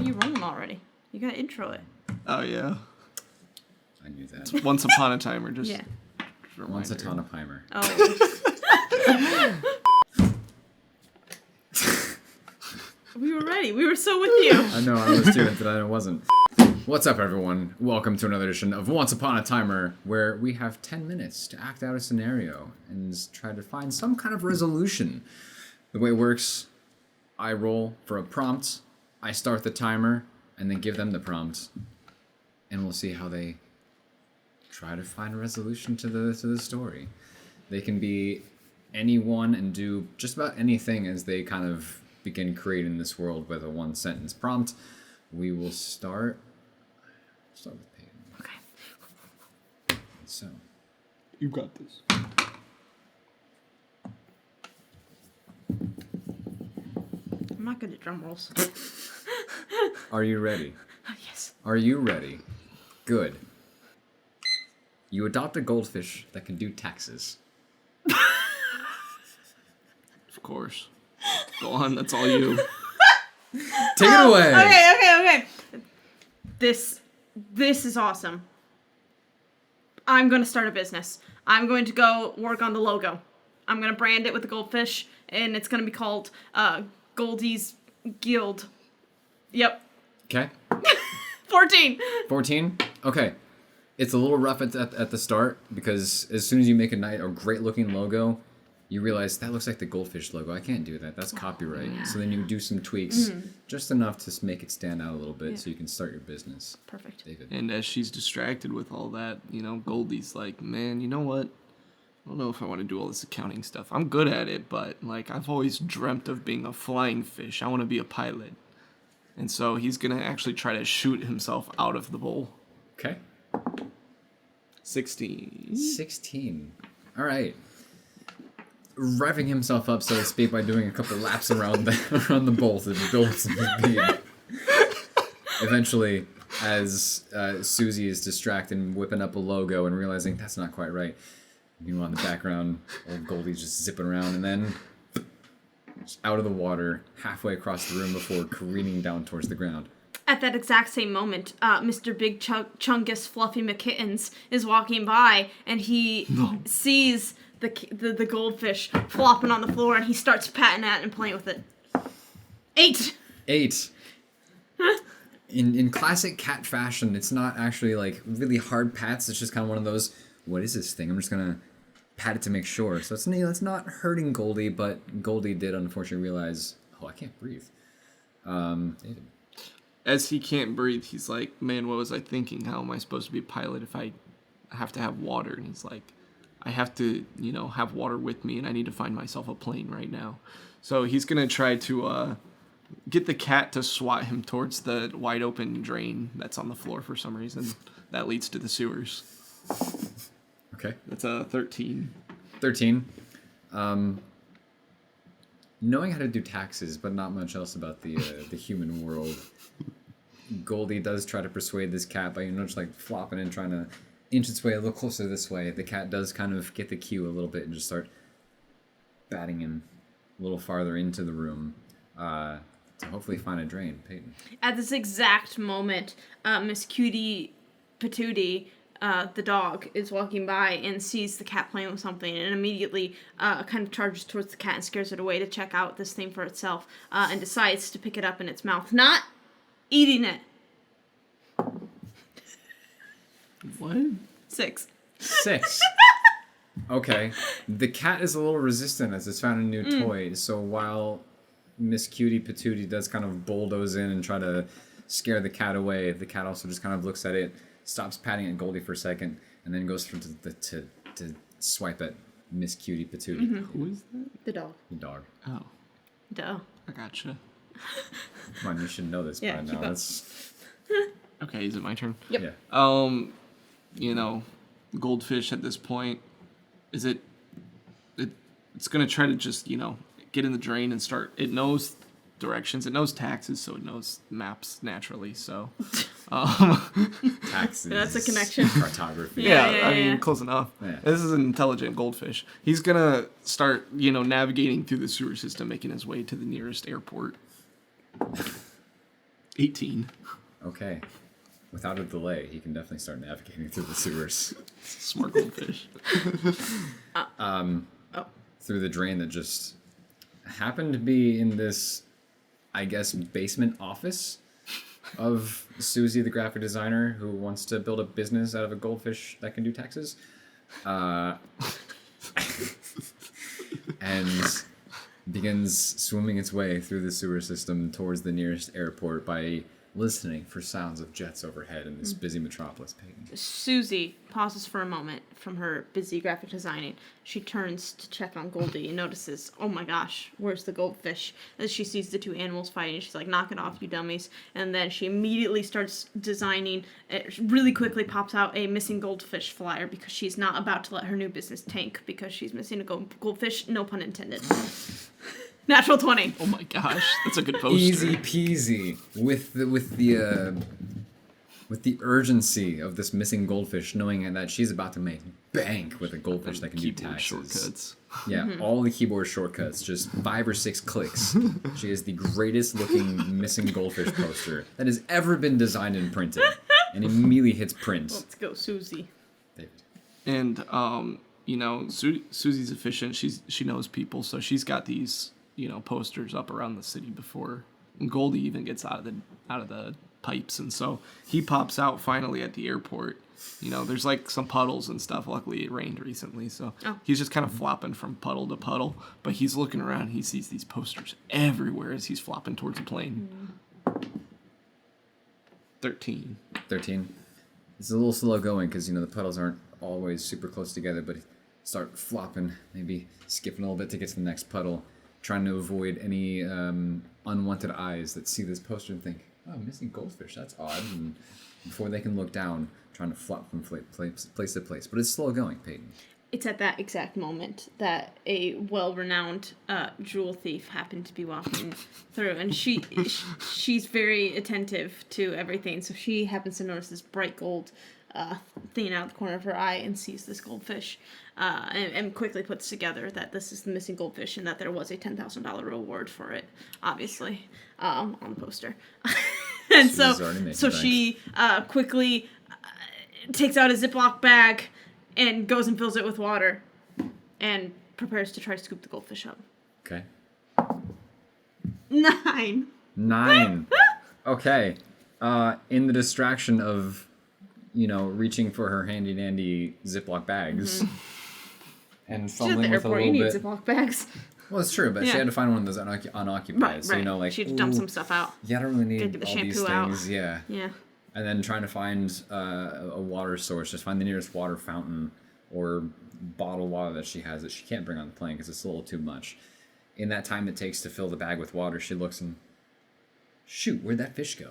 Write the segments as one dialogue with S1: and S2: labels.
S1: You run them already. You gotta intro it.
S2: Oh, yeah.
S3: I knew that.
S2: It's Once Upon a Timer. Just
S1: Yeah.
S3: Once Upon a Timer.
S1: Oh. We were ready. We were so with you.
S3: I know, I was too, but I wasn't. What's up, everyone? Welcome to another edition of Once Upon a Timer, where we have 10 minutes to act out a scenario and try to find some kind of resolution. The way it works, I roll for a prompt, I start the timer, and then give them the prompt, and we'll see how they try to find a resolution to the story. They can be anyone and do just about anything as they kind of begin creating this world with a one-sentence prompt. We will start with Peyton.
S1: Okay.
S3: So,
S2: You got this.
S1: I'm not good at drum rolls.
S3: are you ready?
S1: Oh, yes.
S3: Are you ready? Good. You adopt a goldfish that can do taxes.
S2: Of course. Go on, that's all you.
S3: Take it away!
S1: Okay. This is awesome. I'm going to start a business. I'm going to go work on the logo. I'm going to brand it with the goldfish, and it's going to be called Goldie's Guild. Yep.
S3: Okay.
S1: 14.
S3: 14? Okay. It's a little rough at the start, because as soon as you make a great looking logo, you realize that looks like the Goldfish logo. I can't do that. That's copyright.
S1: Yeah.
S3: So then you do some tweaks, just enough to make it stand out a little bit,
S1: Yeah.
S3: so you can start your business.
S1: Perfect.
S3: David.
S2: And as she's distracted with all that, Goldie's like, man, you know what? I don't know if I want to do all this accounting stuff. I'm good at it, but, I've always dreamt of being a flying fish. I want to be a pilot. And so he's going to actually try to shoot himself out of the bowl.
S3: Okay.
S2: 16.
S3: 16. All right. Revving himself up, so to speak, by doing a couple laps around the bowl to build some speed. Eventually, as Susie is distracted and whipping up a logo and realizing that's not quite right, meanwhile in the background, old Goldie's just zipping around and then just out of the water, halfway across the room before careening down towards the ground.
S1: At that exact same moment, Mr. Big Chungus Fluffy McKittens is walking by, and he sees the goldfish flopping on the floor, and he starts patting at it and playing with it. 8.
S3: 8. In classic cat fashion, it's not actually really hard pats. It's just kind of one of those, what is this thing? I'm just gonna pat it to make sure. So it's not hurting Goldie, but Goldie did unfortunately realize, oh, I can't breathe. David.
S2: As he can't breathe, he's like, man, what was I thinking? How am I supposed to be a pilot if I have to have water? And he's like, I have to, have water with me, and I need to find myself a plane right now. So he's going to try to get the cat to swat him towards the wide open drain that's on the floor for some reason. That leads to the sewers.
S3: Okay.
S2: That's a 13.
S3: 13. Knowing how to do taxes, but not much else about the human world, Goldie does try to persuade this cat by, just flopping and trying to inch its way a little closer this way. The cat does kind of get the cue a little bit and just start batting him a little farther into the room to hopefully find a drain. Peyton.
S1: At this exact moment, Miss Cutie Patootie, the dog, is walking by and sees the cat playing with something, and immediately kind of charges towards the cat and scares it away to check out this thing for itself, and decides to pick it up in its mouth, not eating it.
S2: What?
S1: 6.
S3: 6. Okay. The cat is a little resistant as it's found a new toy, so while Miss Cutie Patootie does kind of bulldoze in and try to scare the cat away, the cat also just kind of looks at it, stops patting at Goldie for a second, and then goes to swipe at Miss Cutie Patootie.
S2: Mm-hmm. Who is that?
S1: The dog.
S3: The dog.
S2: Oh,
S1: Duh.
S2: I gotcha.
S3: Come on, you should know this
S1: Yeah,
S3: by
S1: keep
S3: now.
S1: up.
S3: That's
S2: Okay, is it my turn?
S1: Yep.
S3: yeah.
S2: Goldfish at this point, it's going to try to just, get in the drain and start. It knows directions. It knows taxes, so it knows maps naturally, so.
S3: Taxes.
S1: That's a connection.
S3: Cartography.
S1: Yeah.
S2: Close enough.
S3: Yeah.
S2: This is an intelligent goldfish. He's going to start, navigating through the sewer system, making his way to the nearest airport. 18.
S3: Okay. Without a delay, he can definitely start navigating through the sewers.
S2: Smart goldfish.
S3: Through the drain that just happened to be in this, I guess, basement office of Susie, the graphic designer, who wants to build a business out of a goldfish that can do taxes. And begins swimming its way through the sewer system towards the nearest airport by listening for sounds of jets overhead in this busy metropolis. Peyton.
S1: Susie pauses for a moment from her busy graphic designing. She turns to check on Goldie and notices, oh my gosh, where's the goldfish? As she sees the two animals fighting, she's like, knock it off, you dummies. And then she immediately starts designing. It really quickly pops out a missing goldfish flyer because she's not about to let her new business tank because she's missing a goldfish, no pun intended. Natural 20.
S2: Oh my gosh, that's a good poster.
S3: Easy peasy with the urgency of this missing goldfish, knowing that she's about to make bank with a goldfish that can do
S2: Keyboard
S3: taxes.
S2: shortcuts.
S3: Yeah, all the keyboard shortcuts, just 5 or 6 clicks. She is the greatest looking missing goldfish poster that has ever been designed and printed, and immediately hits print.
S1: Let's go, Susie.
S3: David.
S2: And Susie's efficient. She knows people, so she's got these posters up around the city before Goldie even gets out of the pipes, and so he pops out finally at the airport. There's like some puddles and stuff. Luckily, it rained recently, so he's just kind of flopping from puddle to puddle. But he's looking around. He sees these posters everywhere as he's flopping towards the plane. 13.
S3: 13. It's a little slow going because the puddles aren't always super close together, but start flopping, maybe skipping a little bit to get to the next puddle, trying to avoid any unwanted eyes that see this poster and think, oh, missing goldfish, that's odd. And before they can look down, trying to flop from place to place. But it's slow going, Peyton.
S1: It's at that exact moment that a well-renowned jewel thief happened to be walking through, and she's very attentive to everything, so she happens to notice this bright gold thing out of the corner of her eye and sees this goldfish, and quickly puts together that this is the missing goldfish and that there was a $10,000 reward for it, obviously, on the poster. And so she quickly takes out a Ziploc bag and goes and fills it with water and prepares to try to scoop the goldfish up.
S3: Okay.
S1: 9.
S3: 9. Okay. In the distraction of, reaching for her handy-dandy Ziploc bags and fumbling with a little
S1: you need
S3: bit.
S1: Ziploc bags.
S3: Well, it's true, but she had to find one of those unoccupied.
S1: Right,
S3: so,
S1: right. She'd dump some stuff out.
S3: Yeah, I don't really need
S1: Get the
S3: all
S1: shampoo
S3: these
S1: out.
S3: things. Yeah.
S1: Yeah.
S3: And then trying to find a water source, just find the nearest water fountain or bottled water that she has that she can't bring on the plane because it's a little too much. In that time it takes to fill the bag with water, she looks and, shoot, where'd that fish go?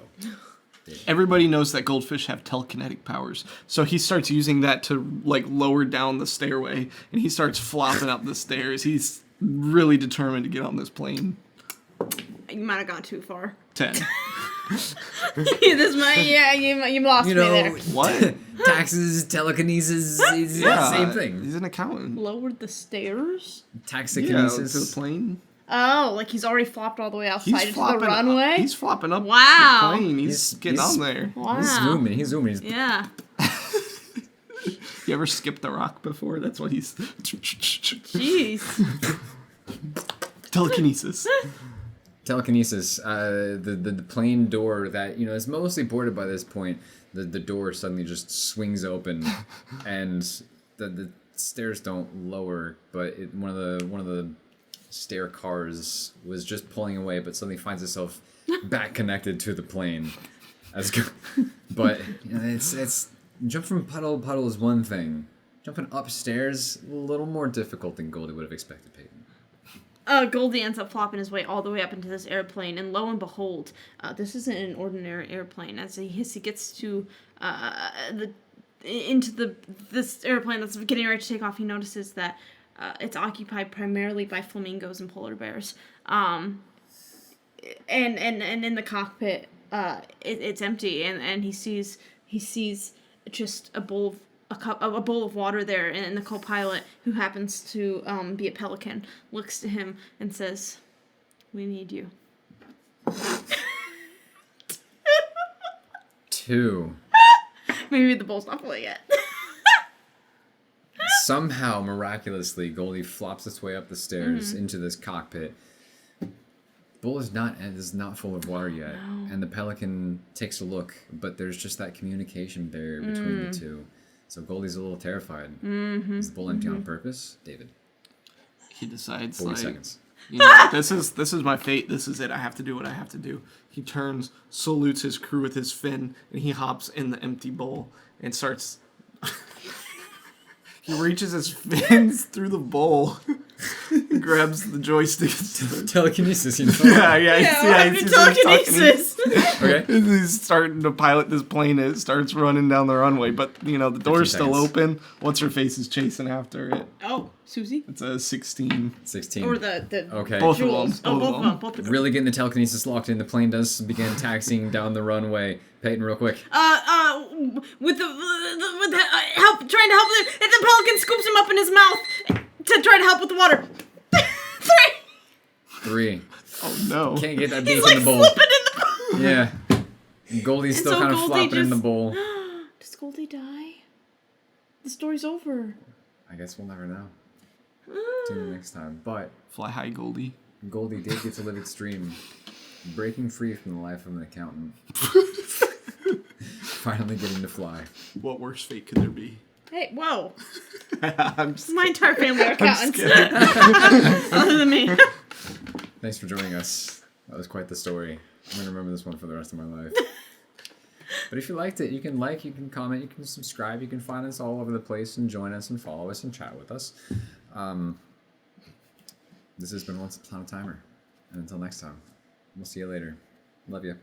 S2: Everybody knows that goldfish have telekinetic powers, so he starts using that to lower down the stairway, and he starts flopping up the stairs. He's really determined to get on this plane.
S1: You might have gone too far.
S2: 10.
S1: You lost me there.
S2: What?
S3: Taxes, telekinesis, it's the same thing.
S2: He's an accountant.
S1: Lowered the stairs?
S3: Taxikinesis.
S2: To the plane.
S1: Oh, like he's already flopped all the way outside into the
S2: flopping
S1: runway?
S2: He's flopping up
S1: Wow.
S2: the plane. He's getting on there.
S1: Wow.
S3: He's zooming.
S1: Yeah.
S2: You ever skipped the rock before? That's what he's...
S1: Jeez.
S2: Telekinesis.
S3: The plane door that is mostly boarded by this point. The door suddenly just swings open, and the stairs don't lower. But one of the stair cars was just pulling away, but suddenly finds itself back connected to the plane. But it's jump from puddle to puddle is one thing. Jumping upstairs a little more difficult than Goldie would have expected, Peyton.
S1: Goldie ends up flopping his way all the way up into this airplane, and lo and behold, this isn't an ordinary airplane. As he gets to this airplane that's getting ready to take off, he notices that it's occupied primarily by flamingos and polar bears. And in the cockpit, it's empty, and he sees just a bowl of water there, and the co-pilot, who happens to be a pelican, looks to him and says, "We need you."
S3: 2.
S1: Maybe the bull's not fully yet.
S3: Somehow, miraculously, Goldie flops its way up the stairs into this cockpit. Bull is not full of water yet, and the pelican takes a look, but there's just that communication barrier between the two. So Goldie's a little terrified. Is the bull empty on purpose, David?
S2: He decides
S3: 40
S2: like,
S3: seconds.
S2: you know, this is my fate. This is it. I have to do what I have to do. He turns, salutes his crew with his fin, and he hops in the empty bowl and starts. He reaches his fins through the bowl, grabs the joystick.
S3: Telekinesis, you know?
S2: He's
S1: telekinesis.
S3: Okay.
S2: He's starting to pilot this plane. It starts running down the runway, but the door's still open. What's her face is chasing after it.
S1: Oh, Susie?
S2: It's a 16.
S3: 16.
S1: Or the
S3: Okay.
S2: Both of
S1: jewels.
S2: them.
S1: Both of them. Both of them.
S3: Really getting the telekinesis locked in. The plane does begin taxiing down the runway. Peyton, real quick.
S1: With the help, trying to help him, and the pelican scoops him up in his mouth to try to help with the water.
S3: 3.
S2: Oh no.
S3: Can't get that
S1: He's
S3: beef
S1: like
S3: in the bowl.
S1: slipping in the bowl.
S3: Yeah. Goldie's still
S1: so
S3: kind of
S1: Goldie
S3: flopping in the
S1: just-
S3: bowl.
S1: Does Goldie die? The story's over.
S3: I guess we'll never know. Tune in next time. But
S2: Fly high, Goldie.
S3: Goldie did get to live its dream, breaking free from the life of an accountant. Finally getting to fly.
S2: What worse fate could there be?
S1: Hey, whoa.
S2: I'm just
S1: My entire family are accountants.
S2: kidding.
S1: Other than me.
S3: Thanks for joining us. That was quite the story. I'm going to remember this one for the rest of my life. But if you liked it, you can like, you can comment, you can subscribe, you can find us all over the place and join us and follow us and chat with us. This has been Once Upon a Timer. And until next time, we'll see you later. Love you.